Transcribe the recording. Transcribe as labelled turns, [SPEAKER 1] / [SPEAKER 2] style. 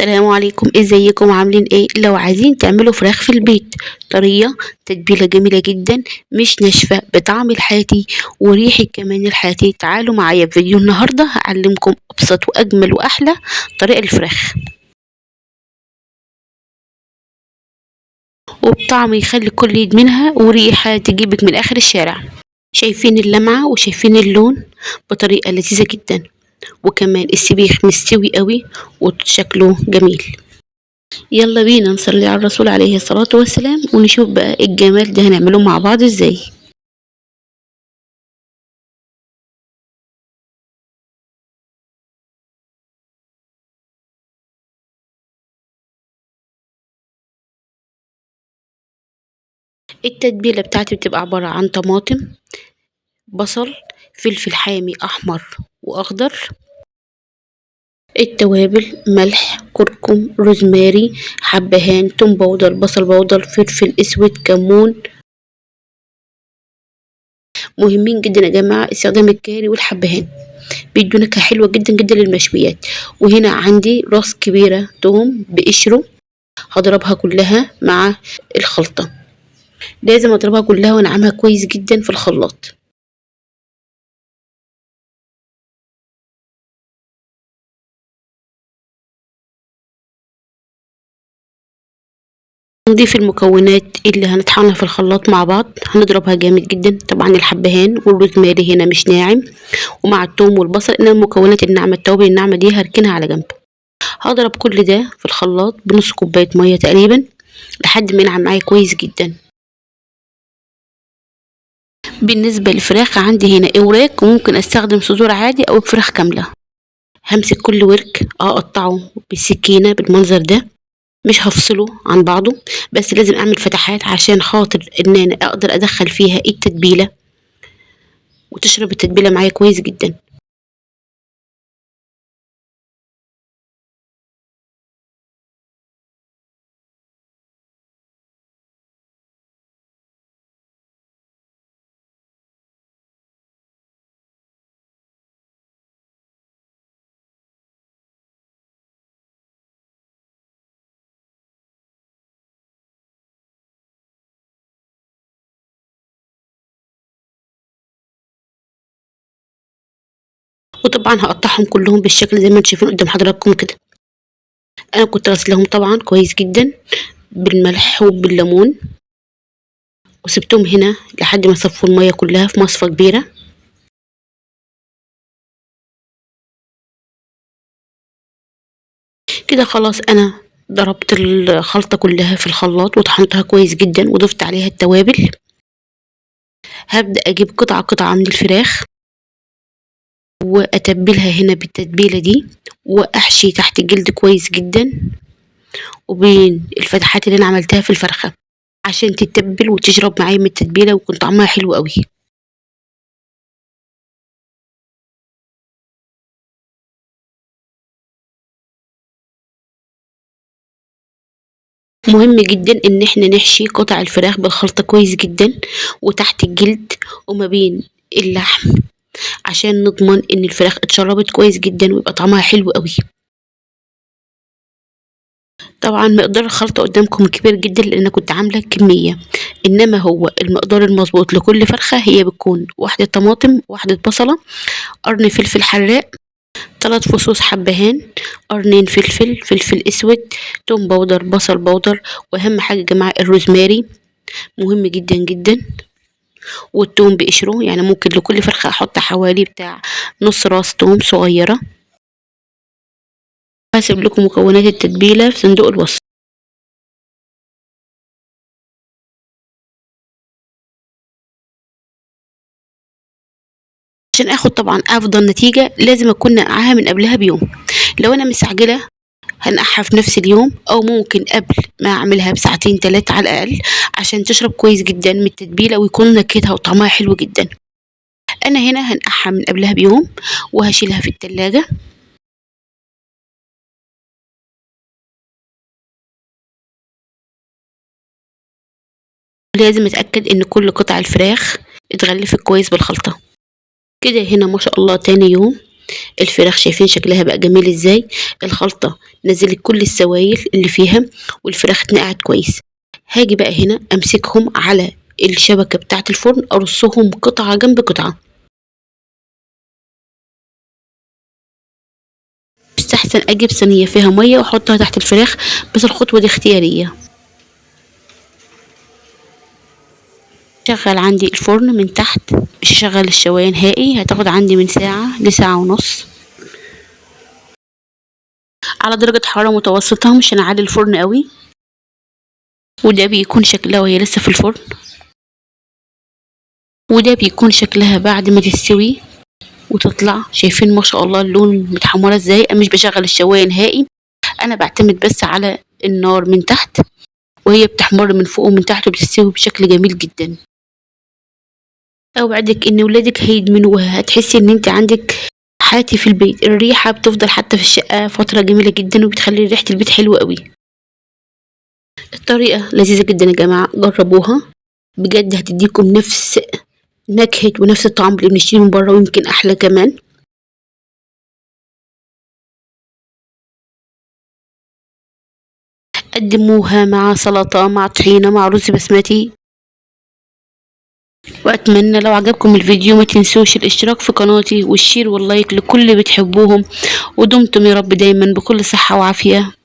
[SPEAKER 1] السلام عليكم، ازيكم عاملين ايه؟ لو عايزين تعملوا فراخ في البيت طرية تتبيلة جميلة جدا، مش ناشفة، بطعم الحياتي وريحة كمان الحياتي، تعالوا معايا في فيديو النهاردة هعلمكم ابسط واجمل واحلى طريقة الفراخ، وبطعم يخلي الكل يدمنها وريحة تجيبك من اخر الشارع. شايفين اللمعة وشايفين اللون بطريقة لذيذة جدا، وكمان السبيخ مستوي قوي وشكله جميل. يلا بينا نصلي على الرسول عليه الصلاة والسلام ونشوف بقى الجمال ده هنعمله مع بعض ازاي. التتبيلة بتاعتي بتبقى عبارة عن طماطم، بصل، فلفل حامي احمر واخضر، التوابل ملح، كركم، روزماري، حبهان، توم باودر، بصل باودر، فلفل اسود، كمون. مهمين جدا يا جماعة استخدام الكاري والحبهان، بيدوا نكهة حلوة جدا جدا للمشويات. وهنا عندي راس كبيرة توم بقشره، هضربها كلها مع الخلطة، لازم اضربها كلها وانعمها كويس جدا في الخلاط. نضيف المكونات اللي هنطحنها في الخلاط مع بعض، هنضربها جامد جدا. طبعا الحبهان والروزماري هنا مش ناعم، ومع الثوم والبصل ان المكونات الناعمه، التوابل الناعمه دي هركنها على جنب. هضرب كل ده في الخلاط بنص كوبايه ميه تقريبا لحد ما ينعم معايا كويس جدا. بالنسبه للفراخ عندي هنا اوراق، وممكن استخدم صدور عادي او فراخ كامله. همسك كل ورك اقطعه بالسكينه بالمنظر ده، مش هفصله عن بعضه، بس لازم اعمل فتحات عشان خاطر ان انا اقدر ادخل فيها التتبيله وتشرب التتبيله معايا كويس جدا. وطبعا هقطعهم كلهم بالشكل زي ما انتم شايفين قدام حضراتكم كده. انا كنت غسلهم طبعا كويس جدا بالملح وبالليمون، وسبتهم هنا لحد ما صفوا الميه كلها في مصفى كبيره. كده خلاص انا ضربت الخلطه كلها في الخلاط وطحنتها كويس جدا وضفت عليها التوابل. هبدأ اجيب قطعه قطعه من الفراخ واتبلها هنا بالتتبيله دي، واحشي تحت الجلد كويس جدا وبين الفتحات اللي انا عملتها في الفرخه عشان تتبل وتشرب معايا من التتبيله ويكون طعمها حلو قوي. مهم جدا ان احنا نحشي قطع الفراخ بالخلطه كويس جدا وتحت الجلد وما بين اللحم، عشان نضمن ان الفراخ اتشربت كويس جدا ويبقى طعمها حلو قوي. طبعا مقدار الخلطه قدامكم كبير جدا لان كنت عامله كميه، انما هو المقدار المظبوط لكل فرخه هي بتكون واحده طماطم، واحده بصله، قرن فلفل حراق، 3 فصوص حبهان، قرنين فلفل، فلفل اسود، توم باودر، بصل باودر، واهم حاجه يا جماعه الروزماري مهم جدا جدا، والثوم بقشره. يعني ممكن لكل فرخه احط حوالي بتاع نص راس توم صغيره. هسيب لكم مكونات التتبيله في صندوق الوصف. عشان اخد طبعا افضل نتيجه لازم اكون نقعها من قبلها بيوم. لو انا مستعجله هنقعها في نفس اليوم، او ممكن قبل ما اعملها بساعتين 3 على الاقل عشان تشرب كويس جدا من التتبيله ويكون نكهتها وطعمها حلو جدا. انا هنا هنقعها من قبلها بيوم وهشيلها في التلاجة. لازم اتاكد ان كل قطع الفراخ اتغلفت كويس بالخلطه. كده هنا ما شاء الله تاني يوم الفراخ شايفين شكلها بقى جميل ازاي، الخلطه نزلت كل السوائل اللي فيها والفراخ اتنقعت كويس. هاجي بقى هنا امسكهم على الشبكة بتاعة الفرن، ارصهم قطعة جنب قطعة. يستحسن اجيب صينية فيها مية واحطها تحت الفراخ، بس الخطوة دي اختيارية. شغل عندي الفرن من تحت، مش هشغل الشواية نهائي، هتاخد عندي من ساعة لساعة ونص على درجة حرارة متوسطة، مش هنعلي الفرن قوي. وده بيكون شكلها وهي لسه في الفرن، وده بيكون شكلها بعد ما تستوي وتطلع. شايفين ما شاء الله اللون متحمرة ازاي؟ انا مش بشغل الشواية نهائي، انا بعتمد بس على النار من تحت، وهي بتحمر من فوق ومن تحت وبتستوي بشكل جميل جدا. اوعدك ان ولادك هيدمنوها، هتحسي ان انت عندك حياتي في البيت. الريحة بتفضل حتى في الشقة فترة جميلة جدا، وبتخلي ريحة البيت حلوة قوي. الطريقة لذيذة جدا يا جماعة، جربوها بجد، هتديكم نفس نكهة ونفس الطعم اللي بنشتريه من بره، ويمكن أحلى كمان. قدموها مع سلطة، مع طحينة، مع رز بسمتي. وأتمنى لو عجبكم الفيديو ما تنسوش الاشتراك في قناتي والشير واللايك لكل اللي بتحبوهم، ودمتم يا رب دايما بكل صحة وعافية.